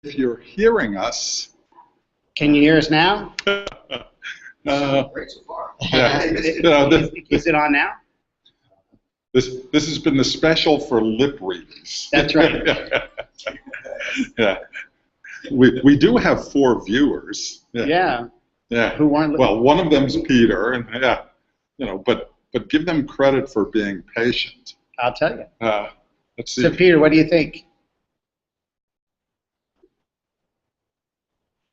if you're hearing us. Can you hear us now? Great so far. Yeah. Is it on now? This has been the special for lip readers. That's right. Yeah. We do have 4 viewers. Yeah. Yeah. Who weren't. Well, one of them's Peter, and but give them credit for being patient. I'll tell you. Let's see. So, Peter, what do you think?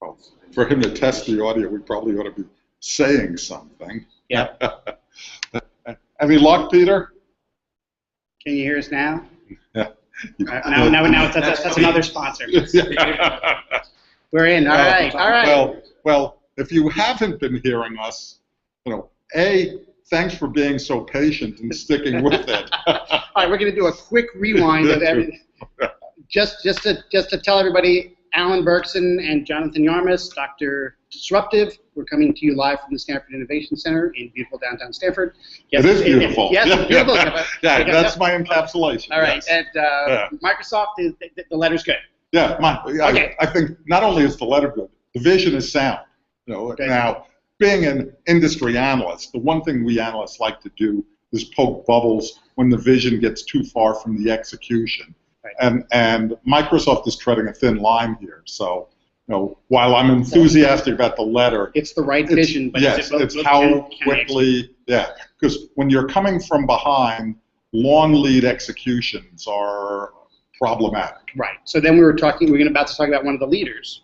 Well, for him to test the audio, we probably ought to be saying something. Yeah. Any luck, Peter? Can you hear us now? Yeah. Now that's another sponsor. We're in. All right. Well, if you haven't been hearing us, thanks for being so patient and sticking with it. All right, we're going to do a quick rewind of everything. Just to tell everybody, Alan Berkson and Jonathan Yarmis, Dr. Disruptive. We're coming to you live from the Stamford Innovation Center in beautiful downtown Stamford. Yes, it is beautiful. Yes, it's beautiful. Yeah, that's my encapsulation. All right, yes. And Microsoft, the letter's good. Yeah, Okay. I think not only is the letter good, the vision is sound. Okay. Now, being an industry analyst, the one thing we analysts like to do is poke bubbles when the vision gets too far from the execution. Right. And Microsoft is treading a thin line here. So, while I'm enthusiastic about the letter, it's the right vision, but yes, it's how quickly, because when you're coming from behind, long lead executions are problematic. Right. So then we're about to talk about one of the leaders,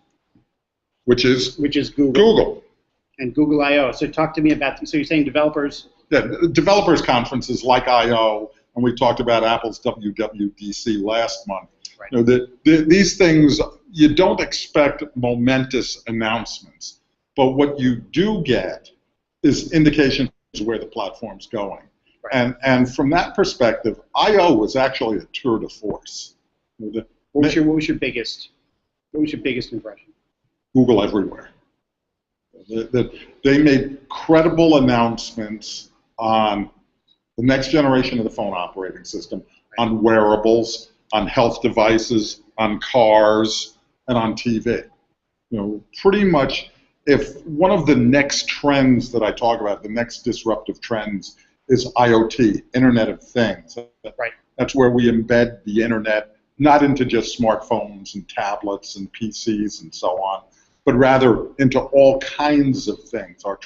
which is Google. Google. And Google I/O. So talk to me about. So you're saying developers? Yeah, developers conferences like I/O, and we talked about Apple's WWDC last month. Right. These things, you don't expect momentous announcements, but what you do get is indications of where the platform's going. Right. And from that perspective, I/O was actually a tour de force. What was your biggest impression? Google everywhere. They made credible announcements on the next generation of the phone operating system, on wearables, on health devices, on cars, and on TV. Pretty much, if one of the next trends that I talk about, the next disruptive trends, is IoT, Internet of Things. Right. That's where we embed the internet, not into just smartphones and tablets and PCs and so on, but rather into all kinds of things, our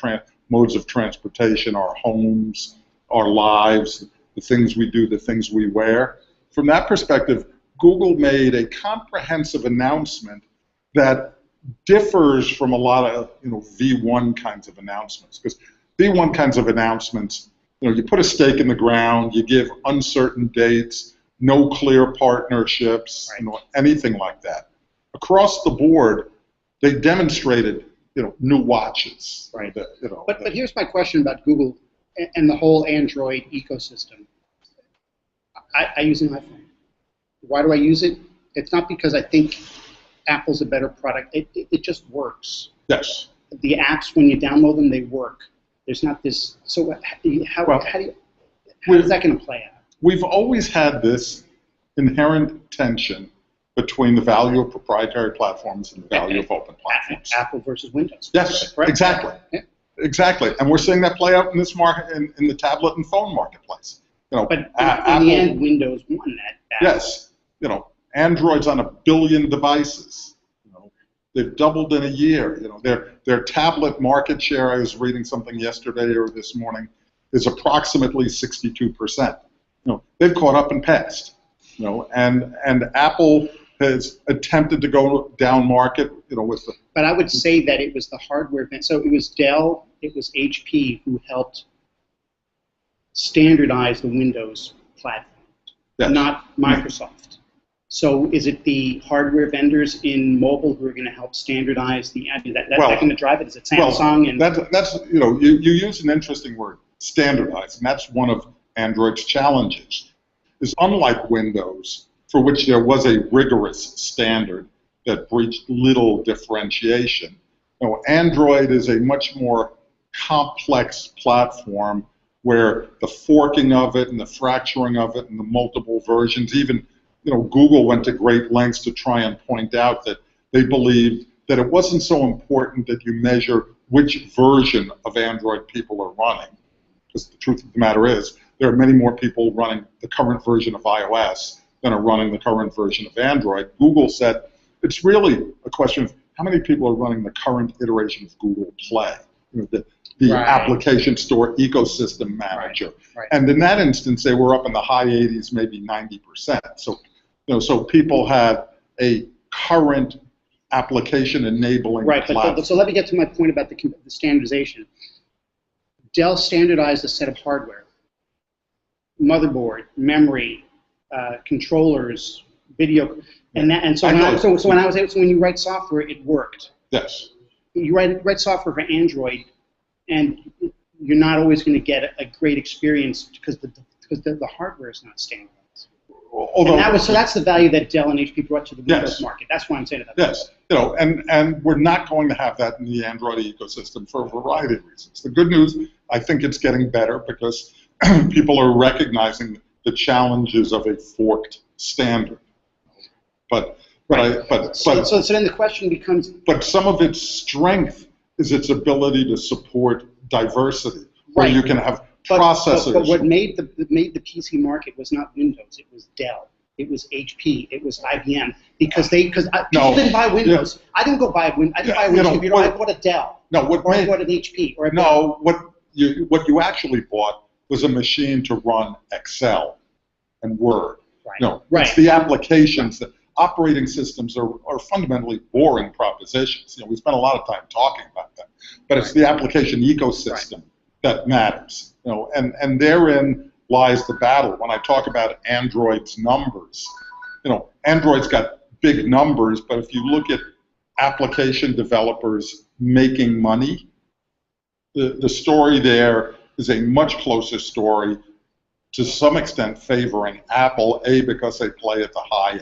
modes of transportation, our homes, our lives, the things we do, the things we wear. From that perspective, Google made a comprehensive announcement that differs from a lot of V1 kinds of announcements. Because V1 kinds of announcements, you put a stake in the ground, you give uncertain dates, no clear partnerships, right. Anything like that. Across the board, they demonstrated, new watches. Right. But here's my question about Google and the whole Android ecosystem. I use an iPhone. Why do I use it? It's not because I think Apple's a better product. It just works. Yes. The apps, when you download them, they work. There's not this. So how is that going to play out? We've always had this inherent tension between the value of proprietary platforms and the value of open platforms. Apple versus Windows. Yes, exactly. Yeah. Exactly. And we're seeing that play out in this market, in the tablet and phone marketplace. But in the end, Windows won that battle. Yes. Android's on 1 billion devices. They've doubled in a year. Their tablet market share, I was reading something yesterday or this morning, is approximately 62%. They've caught up and passed. And Apple has attempted to go down market, with the. But I would say that it was the hardware. So it was Dell, it was HP who helped standardize the Windows platform, yes. Not Microsoft. So is it the hardware vendors in mobile who are going to help standardize that's going to drive it? Is it Samsung? Well, that's you use an interesting word, standardize, and that's one of Android's challenges. Is unlike Windows, for which there was a rigorous standard that breached little differentiation. Android is a much more complex platform where the forking of it and the fracturing of it and the multiple versions, even Google went to great lengths to try and point out that they believed that it wasn't so important that you measure which version of Android people are running, because the truth of the matter is there are many more people running the current version of iOS than are running the current version of Android. Google said it's really a question of how many people are running the current iteration of Google Play, the application store ecosystem manager. Right. And in that instance, they were up in the high 80s, maybe 90%. So, so people had a current application enabling platform. But so let me get to my point about the standardization. Dell standardized a set of hardware, motherboard, memory, controllers, video, and so when you write software, it worked. Yes. You write software for Android, and you're not always going to get a great experience because the hardware is not standardized. Although, so that's the value that Dell and HP brought to the Windows market. That's why I'm saying that. Yes, and we're not going to have that in the Android ecosystem for a variety of reasons. The good news, I think it's getting better because people are recognizing the challenges of a forked standard. So then the question becomes. But some of its strength is its ability to support diversity, where you can have processors. But what made the PC market was not Windows. It was Dell. It was HP. It was IBM. Because people didn't buy Windows. Yeah. I didn't go buy Windows. I didn't buy a Windows computer. I bought a Dell. I bought an HP. What you actually bought was a machine to run Excel and Word. It's the applications that. Operating systems are fundamentally boring propositions. We spend a lot of time talking about them, but it's the application ecosystem that matters. And therein lies the battle. When I talk about Android's numbers, Android's got big numbers, but if you look at application developers making money, the story there is a much closer story, to some extent favoring Apple, because they play at the high end.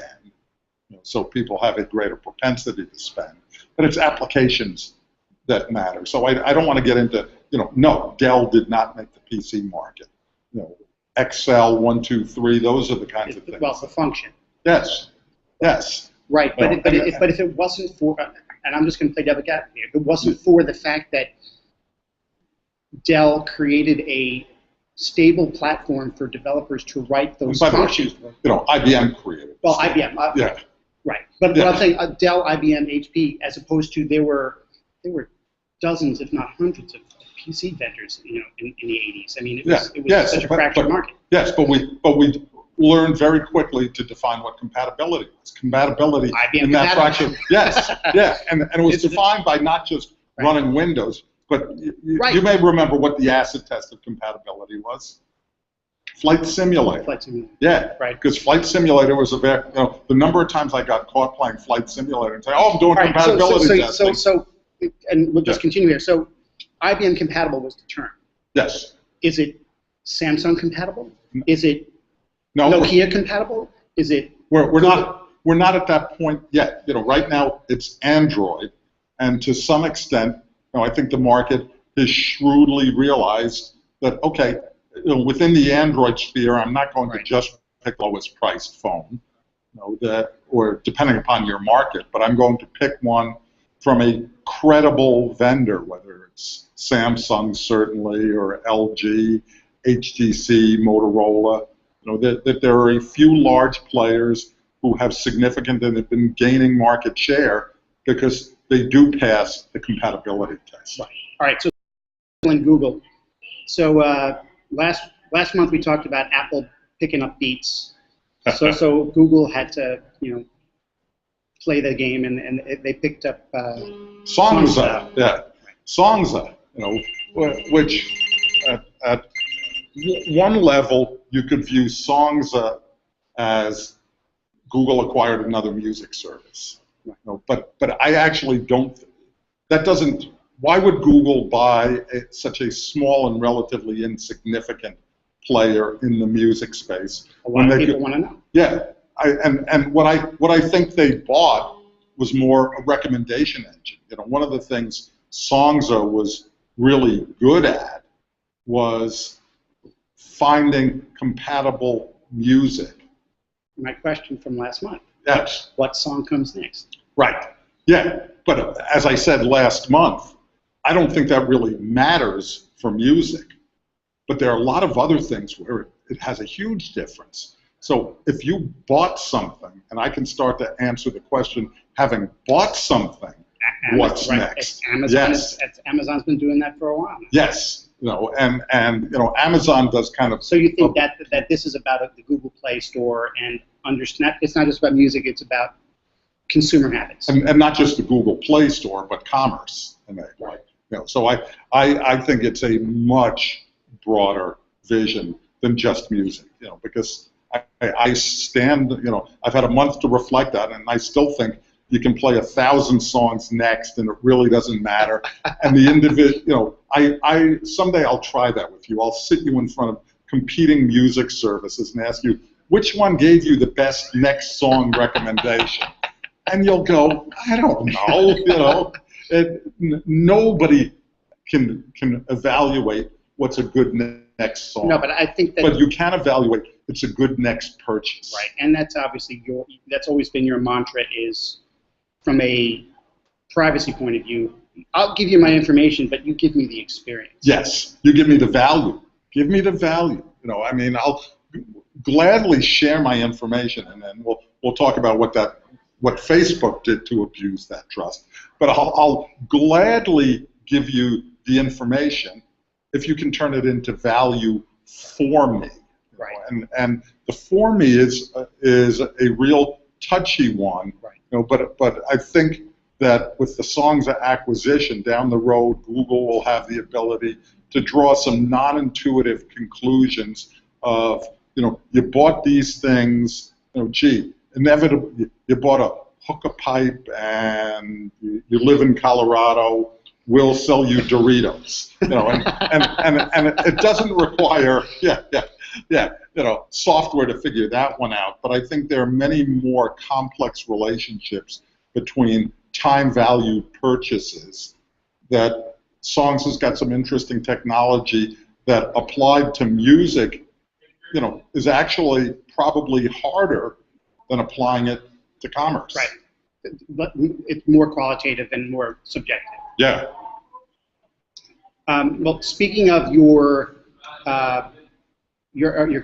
So people have a greater propensity to spend. But it's applications that matter. So I don't want to get into, no, Dell did not make the PC market. Excel, 1, 2, 3, those are the kinds of things. Well, the function. Yes. Right, but if it wasn't for, and I'm just going to play devil's advocate here, if it wasn't for the fact that Dell created a stable platform for developers to write those functions. IBM created. Well, IBM. Right, but I'm saying Dell, IBM, HP, as opposed to there were dozens, if not hundreds, of PC vendors, in the 80s. I mean, it was such a fractured market. Yes, but we learned very quickly to define what compatibility was. Compatibility IBM in that fractured. Yes, and it was defined by not just running Windows, but you may remember what the acid test of compatibility was. Flight Simulator. Yeah, right. Because Flight Simulator was the number of times I got caught playing Flight Simulator and say, "Oh, I'm doing compatibility testing." And we'll just continue here. So, IBM compatible was the term. Yes. Is it Samsung compatible? Is it Nokia compatible? Is it? We're not at that point yet. Right now it's Android, and to some extent, I think the market has shrewdly realized that within the Android sphere, I'm not going to just pick the lowest priced phone, or depending upon your market, but I'm going to pick one from a credible vendor, whether it's Samsung certainly, or LG, HTC, Motorola. That there are a few large players who have significant and have been gaining market share because they do pass the compatibility test. Right. All right. So, and Google. So. Last month we talked about Apple picking up Beats, so Google had to play the game and they picked up Songza. Yeah, Songza. Which at one level you could view Songza as Google acquired another music service. But I actually don't. That doesn't. Why would Google buy such a small and relatively insignificant player in the music space? A lot of people want to know. Yeah, and what I think they bought was more a recommendation engine. One of the things Songza was really good at was finding compatible music. My question from last month. Yes. What song comes next? Right. Yeah, but as I said last month, I don't think that really matters for music. But there are a lot of other things where it has a huge difference. So if you bought something, and I can start to answer the question, having bought something, what's next? Amazon Amazon's been doing that for a while now. Yes, and Amazon does kind of. So you think that this is about the Google Play Store and understand? It's not just about music; it's about consumer habits. And not just the Google Play Store, but commerce. Right. So I think it's a much broader vision than just music. Because I stand. I've had a month to reflect on it, and I still think you can play 1,000 songs next, and it really doesn't matter. And the individual, I someday I'll try that with you. I'll sit you in front of competing music services and ask you which one gave you the best next song recommendation, and you'll go, I don't know. Nobody can evaluate what's a good next song. No, but I think that. But you can evaluate it's a good next purchase. Right, and that's obviously that's always been your mantra, is from a privacy point of view, I'll give you my information, but you give me the experience. Yes, you give me the value. Give me the value. I'll gladly share my information, and then we'll talk about what Facebook did to abuse that trust. But I'll gladly give you the information if you can turn it into value for me. Right. And the for me is a real touchy one. Right. But I think that with the songs acquisition down the road, Google will have the ability to draw some non-intuitive conclusions of, you bought these things, inevitably you bought a hookah pipe and you live in Colorado, we'll sell you Doritos, and it doesn't require, software to figure that one out. But I think there are many more complex relationships between time-value purchases that Songs has got some interesting technology that applied to music, is actually probably harder than applying it to commerce. Right. But it's more qualitative and more subjective. Yeah. Well, speaking of your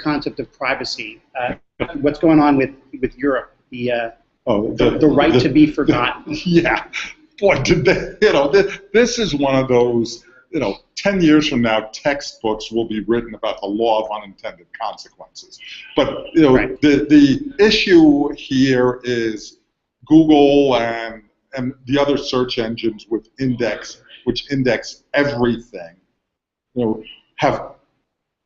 concept of privacy, what's going on with Europe? The right to be forgotten. Yeah. Boy, did they, this is one of those, 10 years from now, textbooks will be written about the law of unintended consequences. But, right. the issue here is Google and the other search engines which index everything, have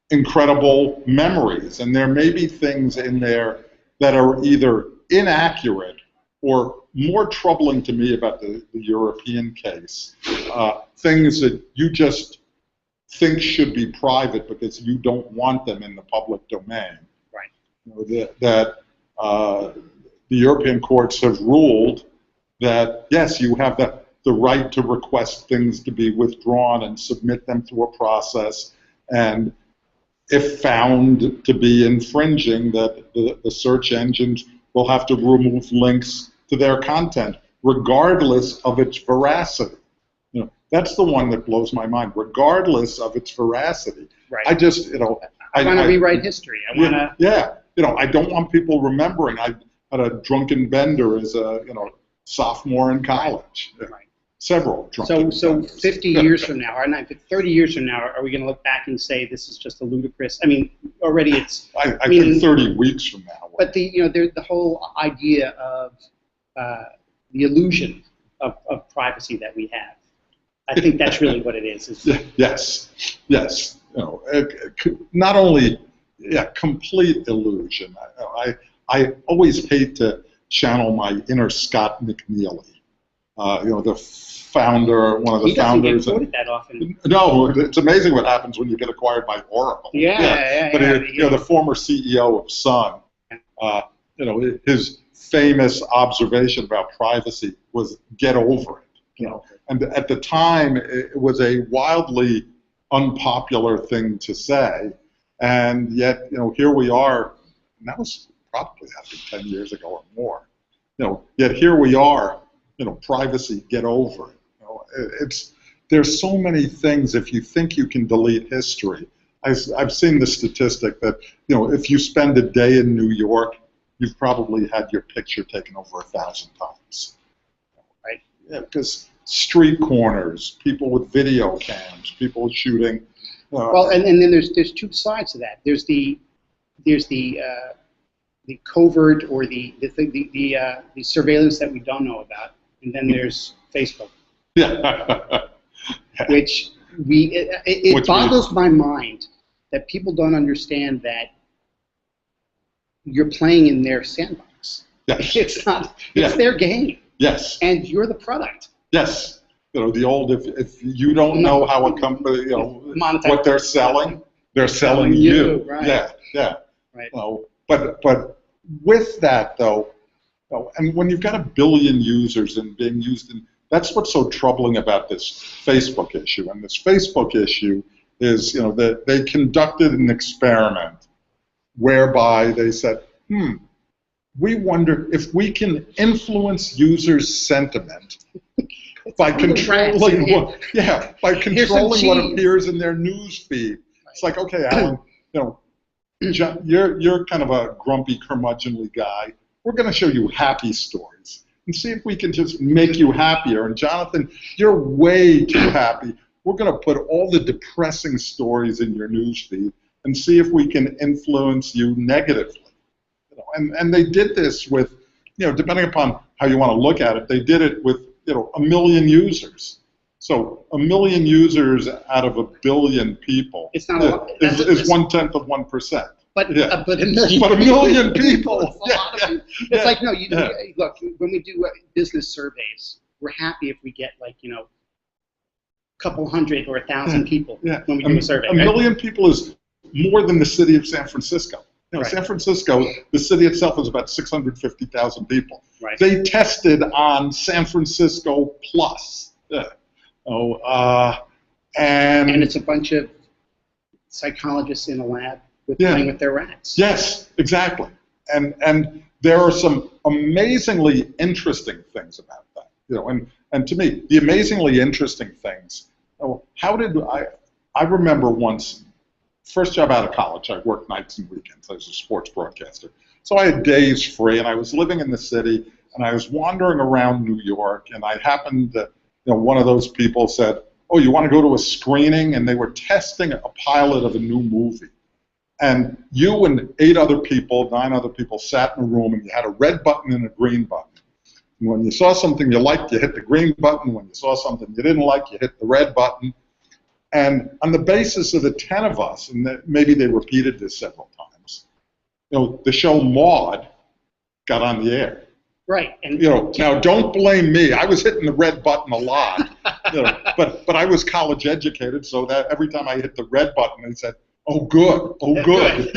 incredible memories. And there may be things in there that are either inaccurate or more troubling to me about the European case, things that you just think should be private because you don't want them in the public domain. Right. That the European courts have ruled that, yes, you have the right to request things to be withdrawn and submit them through a process, and if found to be infringing, that the search engines will have to remove links to their content, regardless of its veracity. That's the one that blows my mind, regardless of its veracity. Right. I just, I want to rewrite history. I want to. Yeah. I don't want people remembering I had a drunken bender as a, sophomore in college. Right. Several drunken benders. 50 years from now, or not, 30 years from now, are we going to look back and say this is just a ludicrous? I mean, already it's. I think 30 weeks from now. But the whole idea of the illusion of privacy that we have. I think that's really what it is. Yes. Not only, complete illusion. I always hate to channel my inner Scott McNeely. The founder, one of the founders. He doesn't get quoted that often. No, it's amazing what happens when you get acquired by Oracle. Yeah. The former CEO of Sun, his famous observation about privacy was "get over it." And at the time, it was a wildly unpopular thing to say, and yet, here we are. And that was probably, I think, 10 years ago or more. Yet here we are, privacy, get over it. There's so many things. If you think you can delete history, I've seen the statistic that if you spend a day in New York, you've probably had your picture taken over 1,000 times, right? Yeah, because street corners, people with video cams, people shooting. Well, and then there's two sides to that. There's the covert or the surveillance that we don't know about, and then there's Facebook. Yeah. Which it boggles my mind that people don't understand that you're playing in their sandbox. Yes. It's not. It's their game. Yes. And you're the product. Yes. The old if you don't know how a company what they're selling you. Right. Yeah. Right. But with that though, and when you've got 1 billion users and being used in, that's what's so troubling about this Facebook issue. And this Facebook issue is, that they conducted an experiment whereby they said, we wonder if we can influence users' sentiment by controlling what appears in their news feed. It's like, okay, Alan, you're kind of a grumpy, curmudgeonly guy. We're going to show you happy stories and see if we can just make you happier. And Jonathan, you're way too happy. We're going to put all the depressing stories in your news feed and see if we can influence you negatively. And they did this with, depending upon how you want to look at it, they did it with, 1 million users. So 1 million users out of 1 billion people is 1/10 of 1%. But 1 million. But 1 million people. It's like look, when we do business surveys, we're happy if we get a couple hundred or 1,000 people when we do a survey. 1 million people is more than the city of San Francisco. San Francisco, the city itself is about 650,000 people. Right. They tested on San Francisco plus. And it's a bunch of psychologists in a lab playing with their rats. Yes, exactly. And there are some amazingly interesting things about that. And to me, the amazingly interesting things. I remember once. First job out of college, I worked nights and weekends. I was a sports broadcaster. So I had days free, and I was living in the city, and I was wandering around New York, and I happened to, one of those people said, oh, you want to go to a screening? And they were testing a pilot of a new movie. And you and 9 other people sat in a room, and you had a red button and a green button. And when you saw something you liked, you hit the green button. When you saw something you didn't like, you hit the red button. And on the basis of the 10 of us, and maybe they repeated this several times, the show Maude got on the air. Right. And now don't blame me. I was hitting the red button a lot. But I was college educated, so that every time I hit the red button, they said, "Oh, good. Oh, good."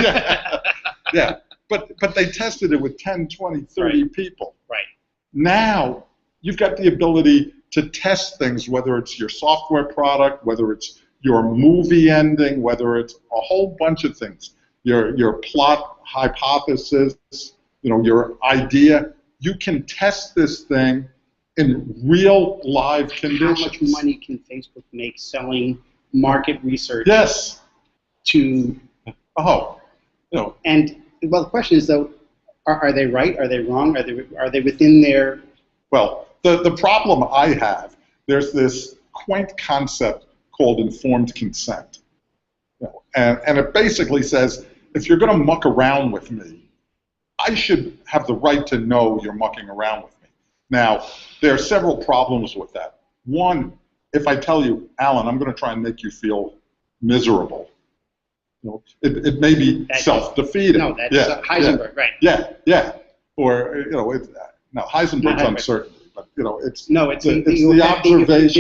Yeah. But they tested it with 10, 20, 30 people. Right. Now you've got the ability to test things, whether it's your software product, whether it's your movie ending, whether it's a whole bunch of things, your plot hypothesis, your idea. You can test this thing in real live conditions. How much money can Facebook make selling market research? Yes. And the question is though, are they right? Are they wrong? Are they within their? Well, the problem I have, there's this quaint concept called informed consent. And it basically says, if you're going to muck around with me, I should have the right to know you're mucking around with me. Now, there are several problems with that. One, if I tell you, Alan, I'm going to try and make you feel miserable, it may be self-defeating. No, that's Heisenberg, right? Yeah. Or, now Heisenberg's uncertain. But it's the observation. The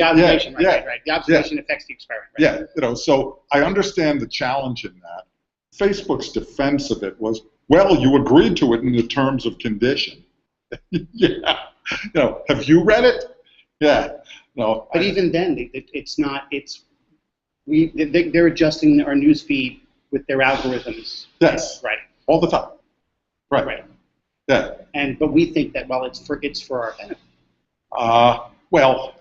observation, right. The observation affects the experiment. Right? Yeah, so I understand the challenge in that. Facebook's defense of it was, well, you agreed to it in the terms of condition. Yeah, have you read it? Yeah, no. But even then, it's not. They're adjusting our news feed with their algorithms. Yes. Right. All the time. Right. Right. Yeah. But we think that it's for our benefit. Well,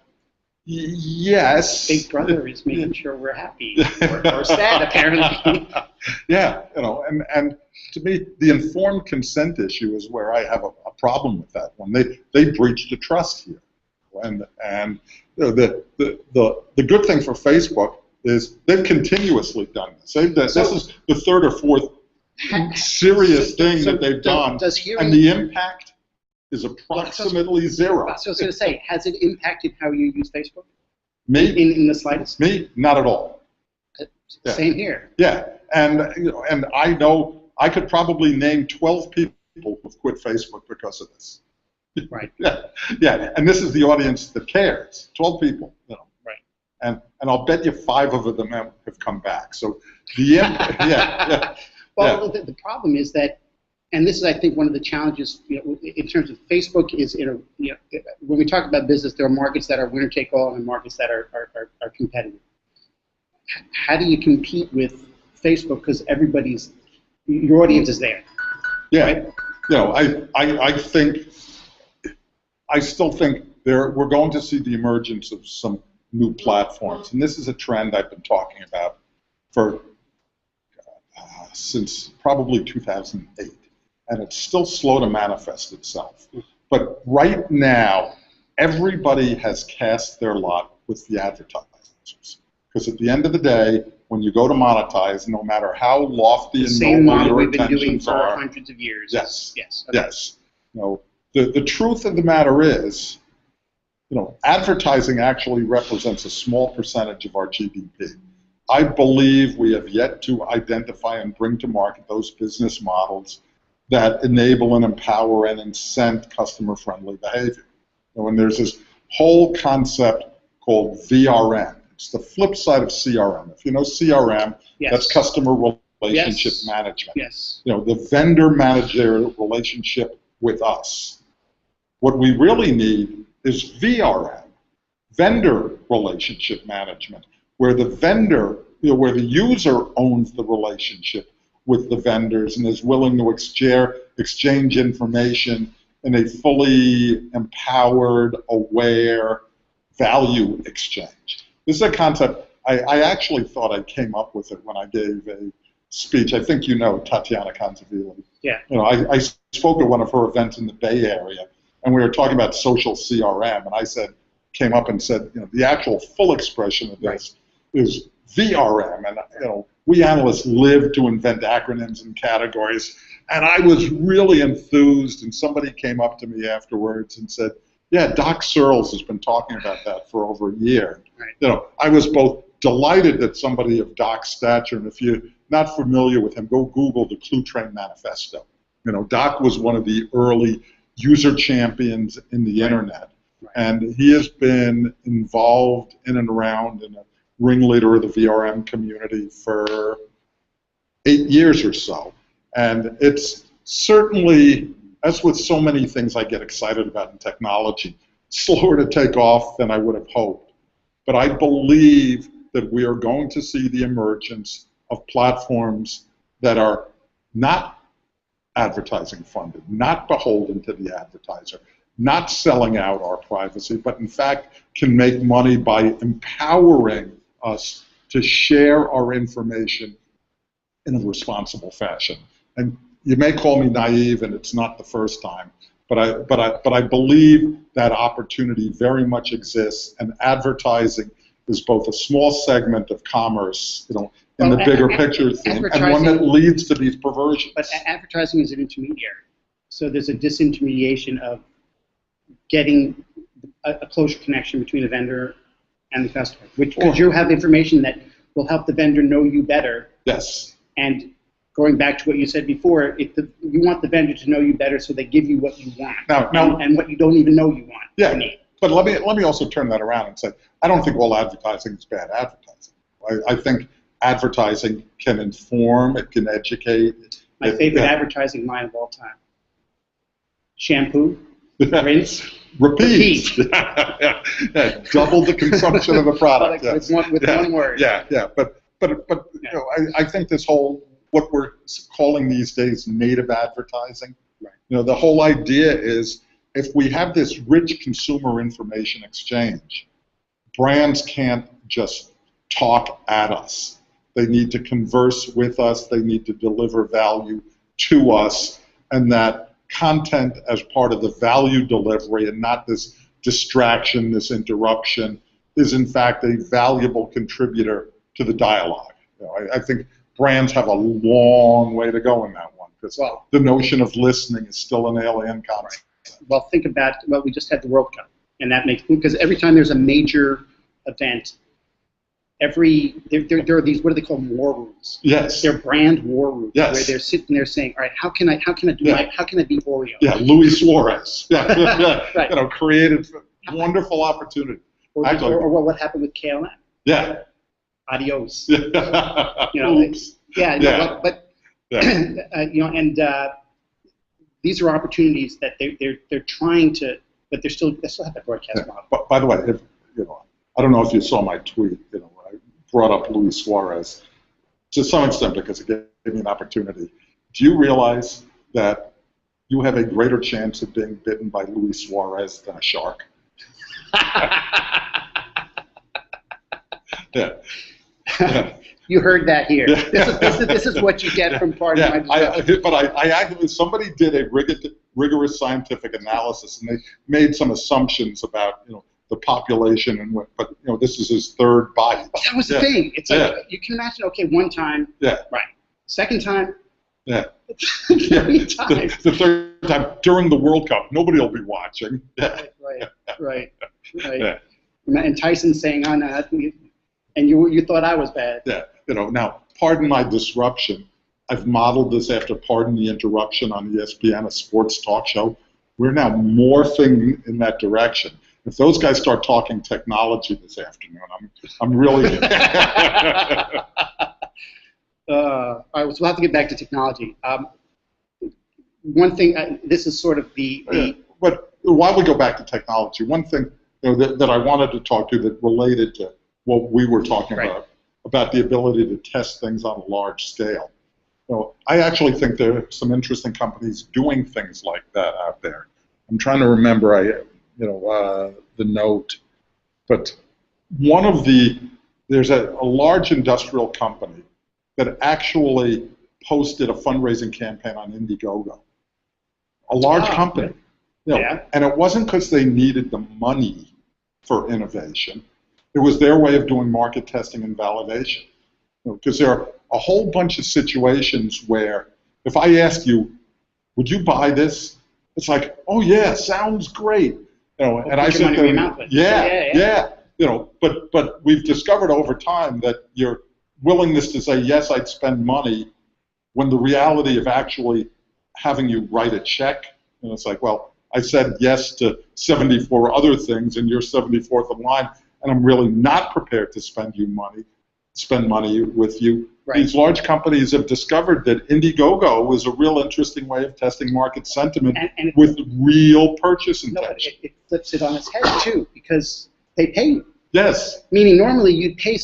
yes. Big Brother is making sure we're happy or sad, apparently. Yeah, and to me, the informed consent issue is where I have a problem with that one. They breached the trust here, and the good thing for Facebook is they've continuously done this. This is the third or fourth serious thing that they've done, and the impact is approximately zero. So I was going to say, has it impacted how you use Facebook? Me? In the slightest? Me? Not at all. Yeah. Same here. Yeah, and I know I could probably name 12 people who've quit Facebook because of this. Right. Yeah, and this is the audience that cares. 12 people. Right. And I'll bet you 5 of them have come back. So the Well, the problem is that, and this is, I think, one of the challenges, in terms of Facebook is, when we talk about business, there are markets that are winner take all and markets that are competitive. How do you compete with Facebook? Because your audience is there. Yeah, right? I still think we're going to see the emergence of some new platforms, and this is a trend I've been talking about for since probably 2008, and it's still slow to manifest itself. But right now, everybody has cast their lot with the advertisers, because at the end of the day, when you go to monetize, no matter how lofty and noble your intentions are, for hundreds of years. Yes. Okay. Yes. The truth of the matter is, advertising actually represents a small percentage of our GDP. I believe we have yet to identify and bring to market those business models that enable and empower and incent customer-friendly behavior. And there's this whole concept called VRM. It's the flip side of CRM. If you know CRM, yes. That's customer relationship yes. management. Yes. The vendor manage their relationship with us. What we really need is VRM, vendor relationship management, where the vendor, where the user owns the relationship with the vendors and is willing to exchange information in a fully empowered, aware value exchange. This is a concept, I actually thought I came up with it when I gave a speech. I think you know Tatiana Kanzavili. Yeah. I spoke at one of her events in the Bay Area, and we were talking about social CRM, and I came up and said, the actual full expression of this is VRM, and we analysts live to invent acronyms and categories, and I was really enthused, and somebody came up to me afterwards and said, yeah, Doc Searles has been talking about that for over a year. Right. I was both delighted that somebody of Doc's stature, and if you're not familiar with him, go Google the Clue Train Manifesto. Doc was one of the early user champions in the internet, and he has been involved in and around and a ringleader of the VRM community for 8 years or so. And it's certainly, as with so many things I get excited about in technology, slower to take off than I would have hoped. But I believe that we are going to see the emergence of platforms that are not advertising funded, not beholden to the advertiser, not selling out our privacy, but in fact can make money by empowering us to share our information in a responsible fashion. And you may call me naive, and it's not the first time, but I believe that opportunity very much exists, and advertising is both a small segment of commerce, in the bigger picture theme, and one that leads to these perversions. But advertising is an intermediary, so there's a disintermediation of getting a closer connection between the vendor and the customer, because you have information that will help the vendor know you better. Yes. And going back to what you said before, you want the vendor to know you better, so they give you what you want, and what you don't even know you want. Yeah. But let me also turn that around and say, I don't think all advertising is bad advertising. I think advertising can inform, it can educate. My favorite advertising line of all time: shampoo, rinse, repeat. Yeah. Double the consumption of the product. Yes. With one word. Yeah. But I think this whole, what we're calling these days native advertising, the whole idea is if we have this rich consumer information exchange, brands can't just talk at us. They need to converse with us. They need to deliver value to us, and that content as part of the value delivery and not this distraction, this interruption, is in fact a valuable contributor to the dialogue. I think brands have a long way to go in that one, because the notion of listening is still an alien concept. Well, think about, we just had the World Cup, and that makes, because every time there's a major event, there are these, what do they call them, war rooms? Yes. They're brand war rooms, yes. where they're sitting there saying, all right, how can I be Oreo? Yeah, Luis Suarez. Yeah. Right. Created wonderful opportunity. Or what happened with KLM? Yeah. Adios. Oops. And these are opportunities that they're trying to, but they still have that broadcast model. But by the way, I don't know if you saw my tweet. I brought up Luis Suarez to some extent because it gave me an opportunity. Do you realize that you have a greater chance of being bitten by Luis Suarez than a shark? Yeah. You heard that here. This is what you get from part of my discussion. Somebody did a rigorous scientific analysis, and they made some assumptions about the population and what. But this is his third bite. Well, that was the thing. It's like you can imagine. Okay, one time. Yeah. Right. Second time. Yeah. The third time during the World Cup, nobody will be watching. Yeah. Right. Yeah. And Tyson saying, "Oh no," and you thought I was bad. Yeah. Now, pardon my disruption. I've modeled this after Pardon the Interruption on ESPN, a sports talk show. We're now morphing in that direction. If those guys start talking technology this afternoon, I'm really. All right, so we'll have to get back to technology. One thing, this is sort of But while we go back to technology, one thing that I wanted to talk to that related to what we were talking about the ability to test things on a large scale. I actually think there are some interesting companies doing things like that out there. I'm trying to remember the note, but there's a large industrial company that actually posted a fundraising campaign on Indiegogo. A large company. And it wasn't because they needed the money for innovation. It was their way of doing market testing and validation. Because there are a whole bunch of situations where if I ask you, would you buy this? It's like, oh yeah, sounds great. And I said, but we've discovered over time that your willingness to say, yes, I'd spend money, when the reality of actually having you write a check, and it's like, well, I said yes to 74 other things, and you're 74th in line, and I'm really not prepared to spend money with you. Right. These large companies have discovered that Indiegogo is a real interesting way of testing market sentiment and with real purchase intention. It flips it on its head too, because they pay you. Yes. Meaning normally you'd pay a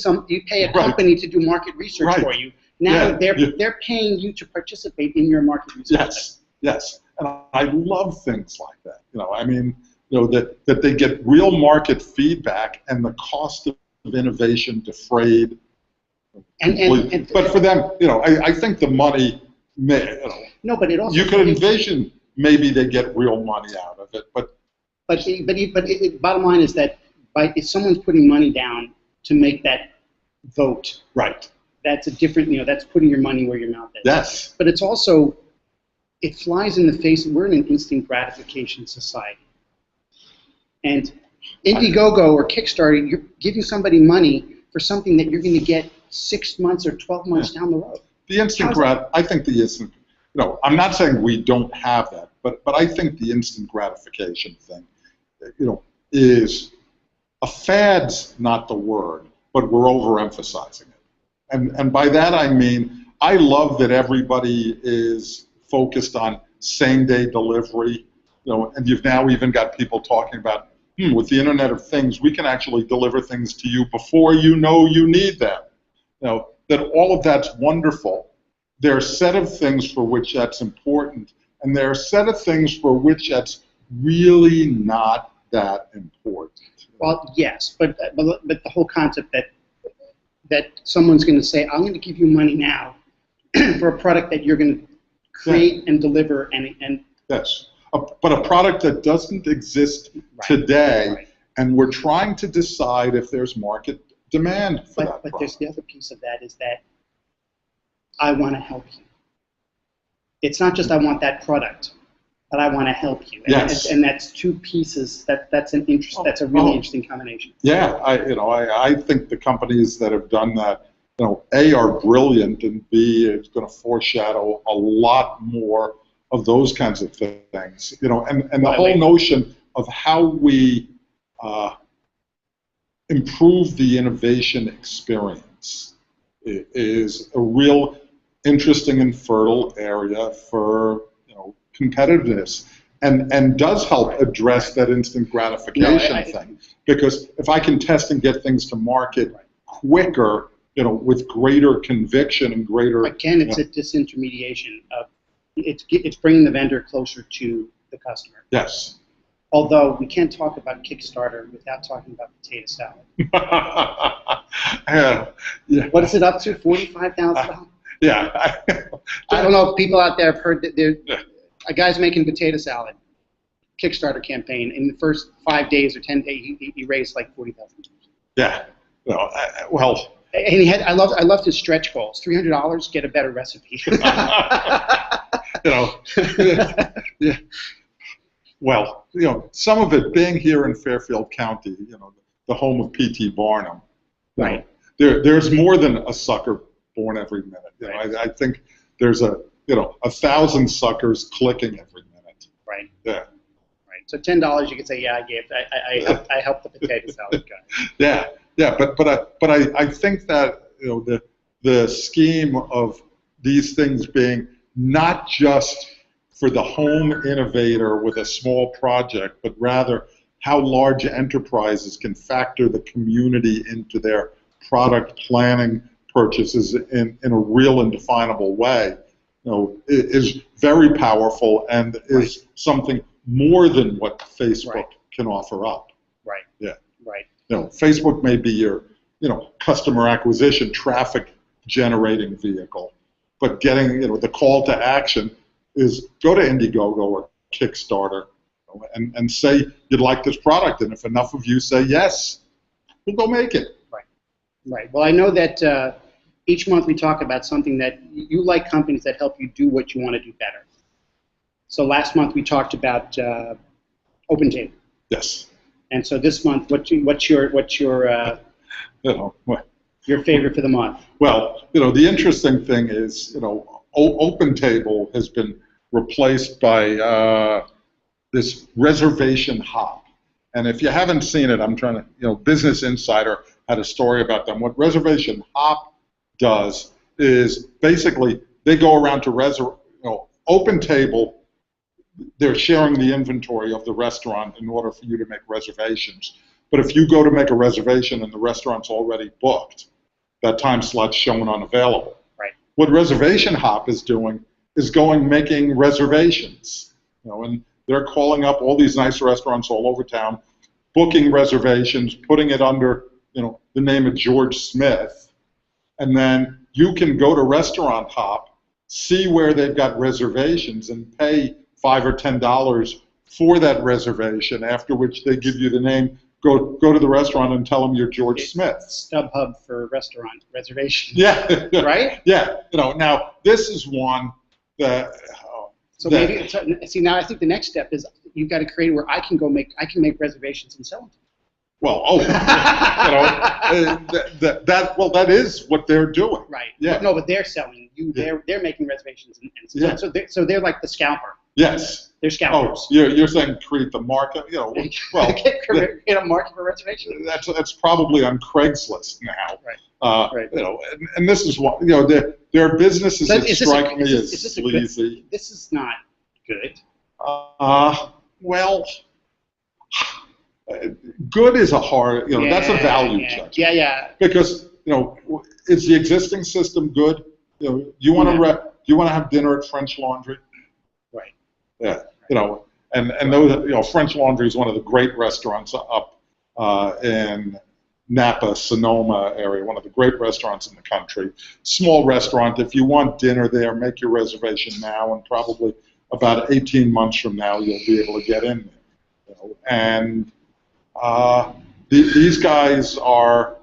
company to do market research for you. Now they're paying you to participate in your market research. Yes. And I love things like that. That they get real market feedback and the cost of innovation defrayed. But for them, I think the money No, but it also you could envision maybe they get real money out of it, but bottom line is that if someone's putting money down to make that vote, that's a different, that's putting your money where your mouth is. Yes. But it's also, it flies in the face. We're in an instant gratification society, and Indiegogo or Kickstarter, you're giving somebody money for something that you're going to get 6 months or 12 months down the road. The instant I think the instant, I'm not saying we don't have that, but I think the instant gratification thing, is a fad's not the word, but we're overemphasizing it. And by that I mean, I love that everybody is focused on same-day delivery, and you've now even got people talking about, with the Internet of Things, we can actually deliver things to you before you know you need them. That all of that's wonderful. There are a set of things for which that's important, and there are a set of things for which that's really not that important. Well, yes, but the whole concept that someone's going to say, I'm going to give you money now for a product that you're going to create and deliver and yes, but a product that doesn't exist today, and we're trying to decide if there's market demand for that product. But there's the other piece of that is that I want to help you. It's not just I want that product, but I want to help you. And, yes. and that's two pieces. That's an interest. That's a really interesting combination. Yeah, I think the companies that have done that, A, are brilliant, and B, it's going to foreshadow a lot more of those kinds of things. And the whole notion of how we improve the innovation experience is a real interesting and fertile area for competitiveness, and does help address that instant gratification thing. Because if I can test and get things to market quicker, with greater conviction and greater. Again, it's a disintermediation of it's bringing the vendor closer to the customer. Yes. Although we can't talk about Kickstarter without talking about potato salad. Yeah. What is it up to? $45,000. Yeah. I don't know if people out there have heard that a guy's making potato salad. Kickstarter campaign. In the first 5 days or 10 days, he raised like $40,000. Yeah. Well. And he had. I loved his stretch goals. $300. Get a better recipe. Yeah. Well, some of it being here in Fairfield County, the home of P.T. Barnum. Right. There's more than a sucker born every minute. I think there's 1,000 suckers clicking every minute. Right. Yeah. Right. So $10, you could say, yeah, I helped the potato salad guy. Yeah. Yeah. But I think that the scheme of these things being not just for the home innovator with a small project, but rather how large enterprises can factor the community into their product planning purchases in a real and definable way, is very powerful and is something more than what Facebook can offer up. Right. Yeah. Right. Facebook may be your, customer acquisition, traffic generating vehicle, but getting, the call to action is go to Indiegogo or Kickstarter and say you'd like this product, and if enough of you say yes, we'll go make it. Right. Right. Well, I know that each month we talk about something that you like companies that help you do what you want to do better. So last month we talked about OpenTable. Yes. And so this month, what's your favorite for the month? Well, the interesting thing is, OpenTable has been replaced by this reservation hop. And if you haven't seen it, I'm trying to, Business Insider had a story about them. What reservation hop does is basically they go around to OpenTable. They're sharing the inventory of the restaurant in order for you to make reservations. But if you go to make a reservation and the restaurant's already booked, that time slot's shown unavailable. Right. What Reservation Hop is doing is making reservations. And they're calling up all these nice restaurants all over town, booking reservations, putting it under, the name of George Smith, and then you can go to Restaurant Hop, see where they've got reservations, and pay $5 or $10 for that reservation, after which they give you the name, go to the restaurant and tell them you're George Smith. StubHub for restaurant reservations. Yeah. Right? Yeah. Now, this is one that... see, now I think the next step is you've got to create where I can make reservations and sell them. Well, that is what they're doing. Right. Yeah. But they're selling. They're making reservations so they're like the scalper. Yes. They're scalpers. Oh, you're saying create the market? Create a market for reservations. That's probably on Craigslist now. Right. Right. And this is what there are businesses that strike me as sleazy. This is not good. Well. Good is a hard, that's a value judgment. Yeah. Because, is the existing system good? You want to have dinner at French Laundry? Right. Yeah. And those, French Laundry is one of the great restaurants up in Napa, Sonoma area, one of the great restaurants in the country. Small restaurant. If you want dinner there, make your reservation now, and probably about 18 months from now, you'll be able to get in there. And these guys are,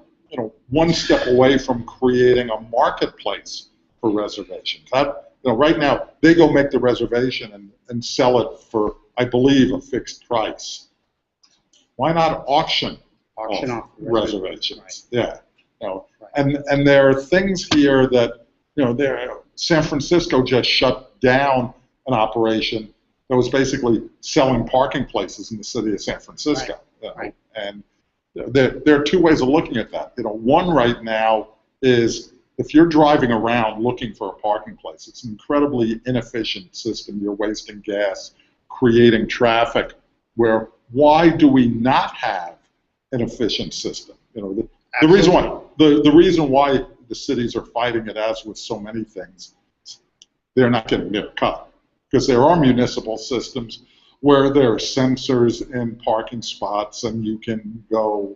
one step away from creating a marketplace for reservations. Right now, they go make the reservation and sell it for, I believe, a fixed price. Why not auction off reservations? Right. Yeah. And there are things here that, San Francisco just shut down an operation that was basically selling parking places in the city of San Francisco. Right. And there are two ways of looking at that. One right now is if you're driving around looking for a parking place, it's an incredibly inefficient system. You're wasting gas, creating traffic. Why do we not have an efficient system? The reason why the cities are fighting it, as with so many things, they're not getting their cut, because there are municipal systems where there are sensors in parking spots, and you can go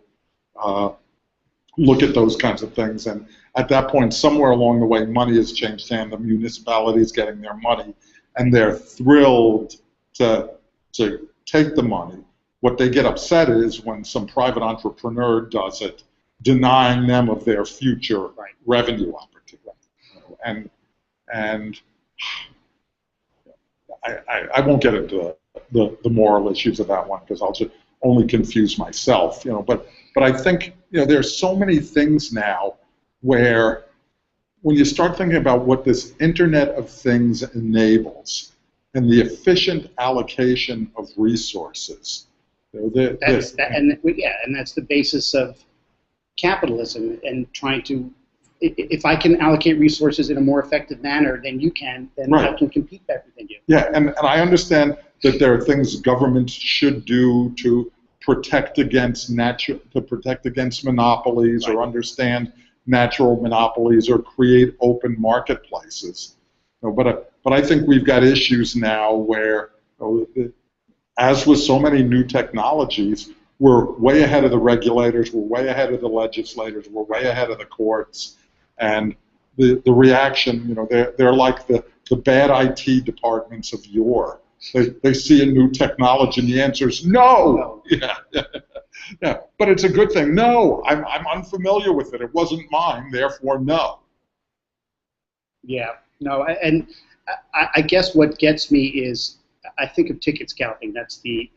look at those kinds of things. And at that point, somewhere along the way, money has changed hands. The municipality is getting their money, and they're thrilled to take the money. What they get upset is when some private entrepreneur does it, denying them of their future revenue opportunity. And I won't get into the moral issues of that one, because I'll just only confuse myself. But I think there's so many things now where when you start thinking about what this Internet of Things enables and the efficient allocation of resources, and that's the basis of capitalism, and trying to, if I can allocate resources in a more effective manner than you can, then I can compete better than you. Yeah, and I understand that there are things governments should do to protect against monopolies, or understand natural monopolies, or create open marketplaces. But I think we've got issues now where, as with so many new technologies, we're way ahead of the regulators, we're way ahead of the legislators, we're way ahead of the courts, and the reaction, they're like the bad IT departments of yore. They see a new technology, and the answer is no. Yeah. But it's a good thing. No, I'm unfamiliar with it. It wasn't mine, therefore no. Yeah. No, and I guess what gets me is, I think of ticket scalping. That's the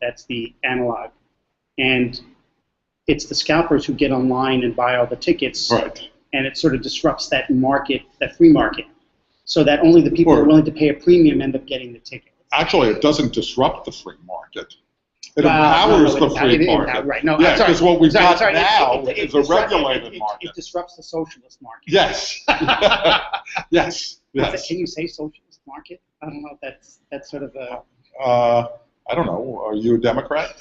analog, and it's the scalpers who get online and buy all the tickets. Right. And it sort of disrupts that market, that free market, so that only the people who are willing to pay a premium end up getting the ticket. Actually, it doesn't disrupt the free market. It empowers the free market. Right. No, yeah, because what we've got sorry, now is a regulated market. It disrupts the socialist market. Yes. Yes. Can you say socialist market? I don't know. That's sort of a. I don't know. Are you a Democrat?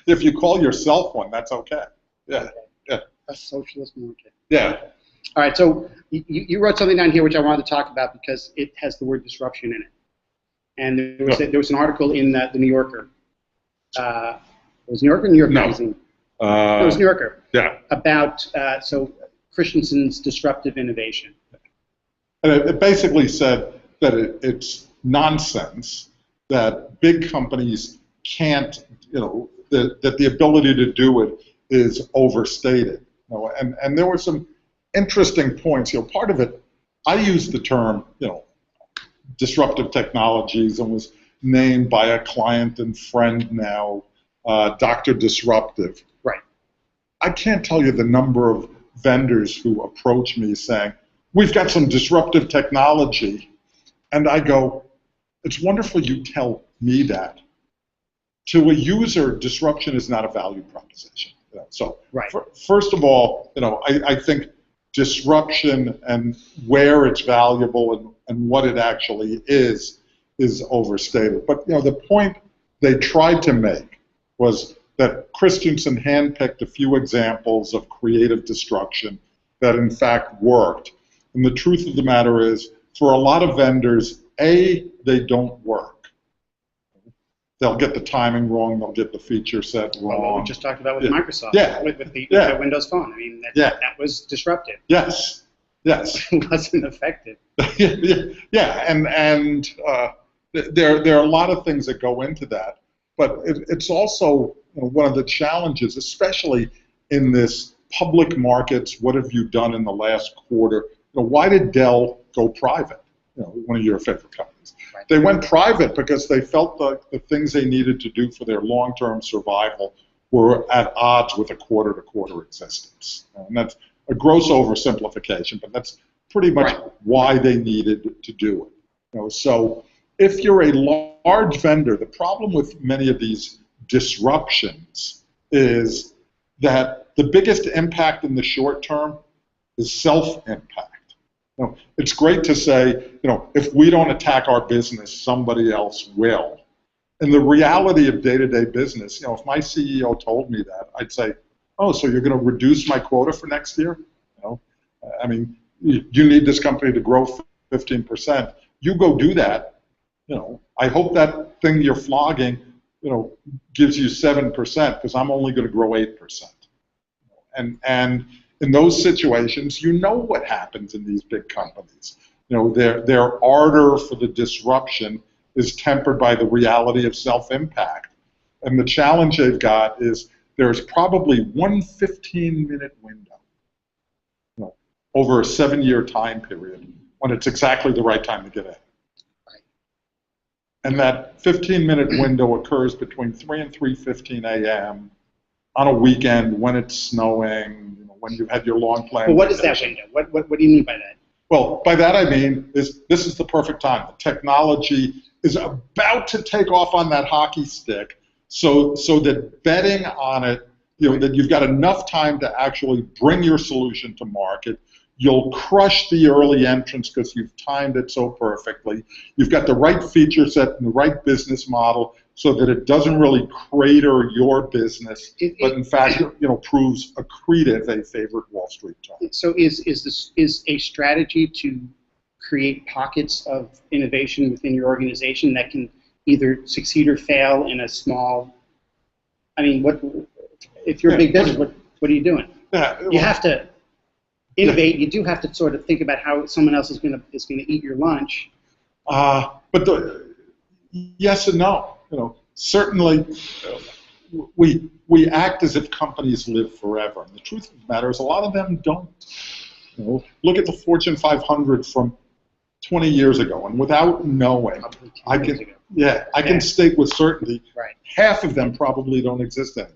If you call yourself one, that's okay. Yeah. Okay. Yeah. A socialist market. Yeah. All right. So you wrote something down here which I wanted to talk about because it has the word disruption in it. And there was an article in the New Yorker. It was New Yorker or New York Magazine? It was New Yorker. Yeah. About Christensen's disruptive innovation. And it basically said that it's nonsense that big companies can't, that the ability to do it is overstated. And there were some interesting points. Part of it, I used the term, disruptive technologies, and was named by a client and friend now, Dr. Disruptive. Right. I can't tell you the number of vendors who approach me saying, we've got some disruptive technology. And I go, it's wonderful you tell me that. To a user, disruption is not a value proposition. So right. First of all, I think disruption and where it's valuable and what it actually is overstated. But the point they tried to make was that Christensen handpicked a few examples of creative destruction that in fact worked. And the truth of the matter is, for a lot of vendors, A, they don't work. they'll get the timing wrong, they'll get the feature set wrong. Well, what we just talked about with Microsoft, with the Windows Phone. I mean, that was disruptive. Yes. It wasn't effective. Yeah, and there are a lot of things that go into that, but it's also one of the challenges, especially in this public markets. What have you done in the last quarter? Why did Dell go private? One of your favorite companies. Right. They went private because they felt the things they needed to do for their long-term survival were at odds with a quarter-to-quarter existence. And that's a gross oversimplification, but that's pretty much why they needed to do it. So if you're a large vendor, the problem with many of these disruptions is that the biggest impact in the short term is self-impact. It's great to say, if we don't attack our business, somebody else will. And the reality of day-to-day business, if my CEO told me that, I'd say, oh, so you're going to reduce my quota for next year? I mean, you need this company to grow 15%. You go do that. I hope that thing you're flogging, gives you 7% because I'm only going to grow 8%. And in those situations, what happens in these big companies. Their ardor for the disruption is tempered by the reality of self-impact. And the challenge they've got is there's probably one 15-minute window over a 7-year time period when it's exactly the right time to get in. Right. And that 15-minute window occurs between 3 and 3:15 a.m. on a weekend when it's snowing, when you've had your long plan. Well, what is that window? What do you mean by that? Well, by that I mean this is the perfect time. The technology is about to take off on that hockey stick, so that betting on it, that you've got enough time to actually bring your solution to market. You'll crush the early entrants because you've timed it so perfectly. You've got the right feature set and the right business model so that it doesn't really crater your business, but in fact, proves accretive, a favorite Wall Street term. So is a strategy to create pockets of innovation within your organization that can either succeed or fail in a small? I mean, if you're a big business, what are you doing? You have to innovate. You do have to sort of think about how someone else is going to eat your lunch. But yes and no. Certainly, we act as if companies live forever. And the truth of the matter is, a lot of them don't. Look at the Fortune 500 from 20 years ago, and without knowing, I can state with certainty, half of them probably don't exist anymore.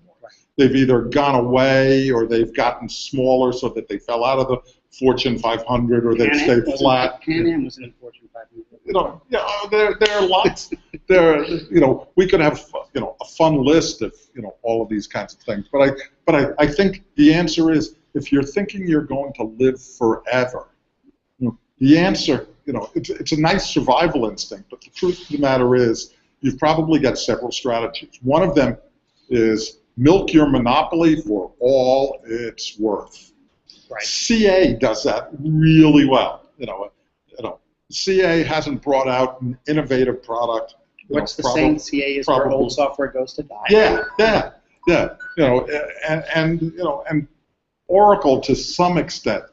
They've either gone away or they've gotten smaller so that they fell out of the Fortune 500 or they've stayed flat. Pan Am was in the Fortune 500. There are lots. We could have a fun list of all of these kinds of things. But I think the answer is, if you're thinking you're going to live forever, the answer, it's a nice survival instinct. But the truth of the matter is, you've probably got several strategies. One of them is milk your monopoly for all it's worth. Right. CA does that really well. CA hasn't brought out an innovative product. What's the saying? CA is where old software goes to die. Yeah. And Oracle, to some extent,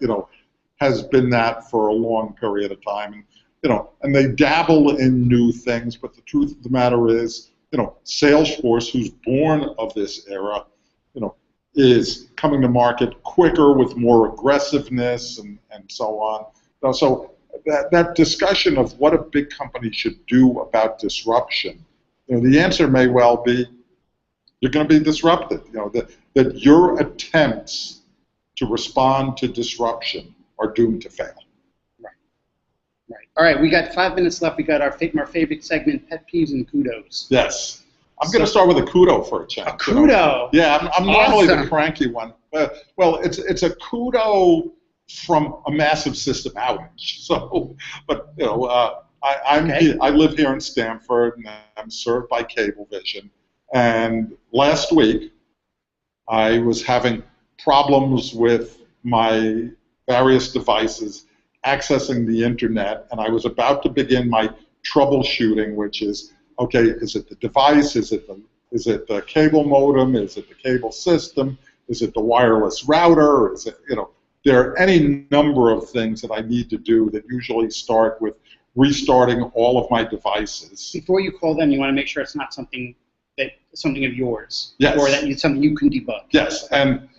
has been that for a long period of time. And they dabble in new things, but the truth of the matter is, Salesforce, who's born of this era, is coming to market quicker with more aggressiveness and so on. So that discussion of what a big company should do about disruption, the answer may well be, you're going to be disrupted. That your attempts to respond to disruption are doomed to fail. Right. All right, we got 5 minutes left. We got our favorite segment, pet peeves and kudos. Yes. I'm going to start with a kudo for a change. A kudo? Yeah, I'm normally the cranky one. Well, it's a kudo from a massive system outage. So, but I live here in Stamford, and I'm served by Cablevision. And last week, I was having problems with my various devices accessing the internet, and I was about to begin my troubleshooting, which is okay, is it the device? Is it the cable modem? Is it the cable system? Is it the wireless router? Is it, there are any number of things that I need to do that usually start with restarting all of my devices. Before you call them, you want to make sure it's not something of yours, yes. or that it's something you can debug. Yes, and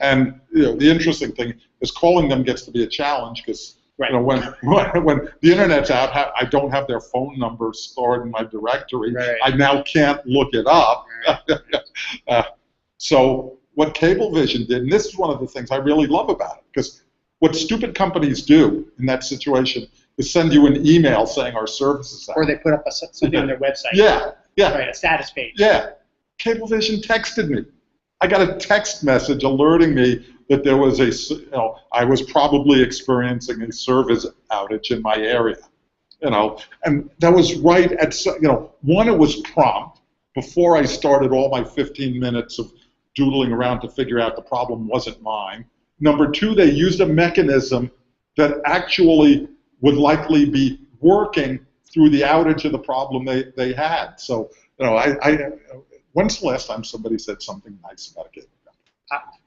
the interesting thing is calling them gets to be a challenge because right. when the internet's out, I don't have their phone number stored in my directory. Right. I now can't look it up. Right. So what Cablevision did, and this is one of the things I really love about it, because what stupid companies do in that situation is send you an email saying our service is out. Or they put up something on their website. Yeah. Right, a status page. Yeah. Cablevision texted me. I got a text message alerting me that there was I was probably experiencing a service outage in my area. And that was right at, one, it was prompt. Before I started all my 15 minutes of doodling around to figure out the problem wasn't mine. Number two, they used a mechanism that actually would likely be working through the outage of the problem they had. So, when's the last time somebody said something nice about a cable company?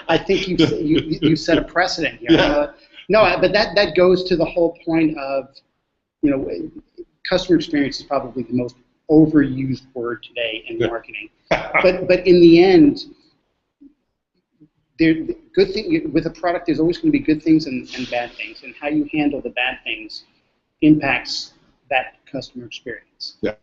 I think you set a precedent here. Yeah. No, but that goes to the whole point of, customer experience is probably the most overused word today in marketing. But in the end, good thing with a product. There's always going to be good things and bad things, and how you handle the bad things impacts that customer experience. Yeah.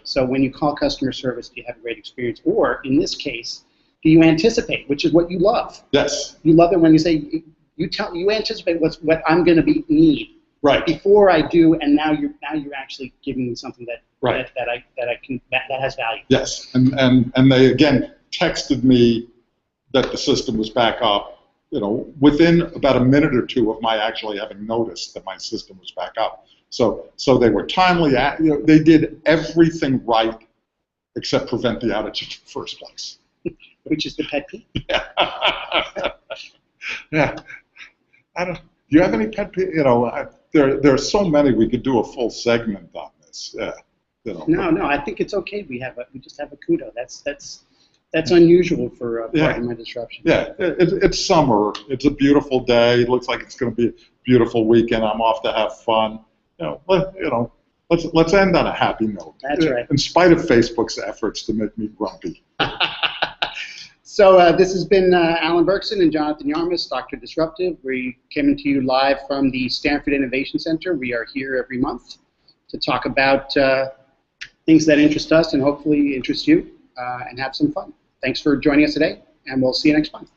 So when you call customer service, do you have a great experience? Or in this case, do you anticipate, which is what you love? Yes. You love it when you say you anticipate what I'm going to need. Right. Before I do, and now you're actually giving me something that right. that has value. Yes, and they again texted me that the system was back up, within about a minute or two of my actually having noticed that my system was back up. So they were timely. They did everything right except prevent the outage in the first place. Which is the pet peeve. Yeah. Yeah. Do you have any pet peeve? There are so many. We could do a full segment on this. Yeah. No. I think it's okay. We just have a kudo. That's unusual for part of my disruption. Yeah, it's summer. It's a beautiful day. It looks like it's going to be a beautiful weekend. I'm off to have fun. Let's end on a happy note. That's right. In spite of Facebook's efforts to make me grumpy. So this has been Alan Berkson and Jonathan Yarmis, Dr. Disruptive. We came to you live from the Stamford Innovation Center. We are here every month to talk about things that interest us and hopefully interest you and have some fun. Thanks for joining us today, and we'll see you next month.